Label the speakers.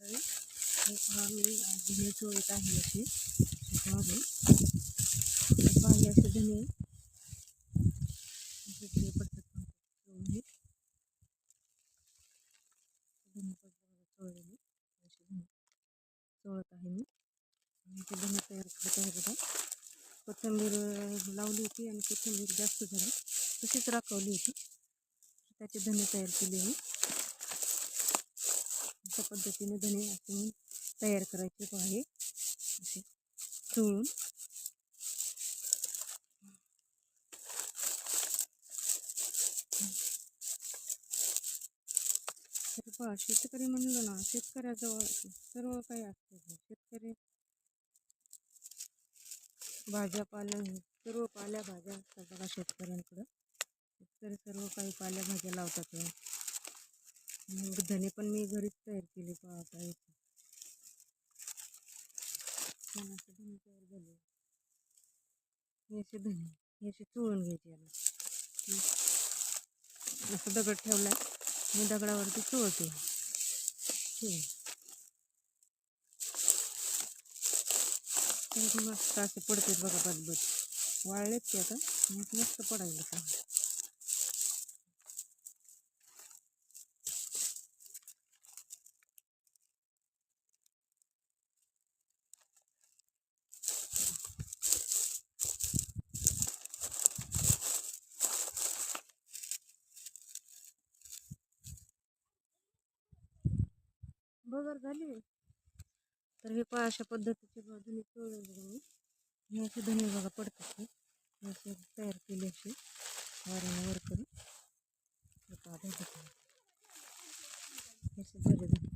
Speaker 1: मंडळी, हे पहा मी धने चोळत आहे असे शेतामध्ये. पहा हे असे धने असे पडतात चोळून. धने पडतात चोळलेले असे धने चोळत आहे मी. आणि ते धने तयार करत आहे बघा. कोथिंबीर लावली होती आणि कोथिंबीर जास्त झाली तशीच राखवली होती, त्याचे धने तयार केले मी. अशा पद्धतीने धने असे तयार करायचे आहे असे चोळून. तर पहा, शेतकरी म्हणलं ना, शेतकऱ्याजवळ सर्व काही असते. शेतकरी भाज्यापाला सर्व पालेभाज्या असतात बघा शेतकऱ्यांकडं. शेतकरी सर्व काही पालेभाज्या लावतात. मग धने पण मी घरीच तयार केले. पहा आता छान असे धने तयार झाले. हे असे धने हे असे चोळून घ्यायचे. याला असं दगड ठेवलाय, मी दगडावरती चोळते. मस्त असे पडते बघा बदबद. वाळलेत ते आता मस्त पडायला का. बगर झाली. तर हे पहा अशा पद्धतीचे धने चोळले बघा मी. हे असे धने बघा पडतात. हे असे तयार केले असे वाऱ्याने वर करून. असे झाले धने.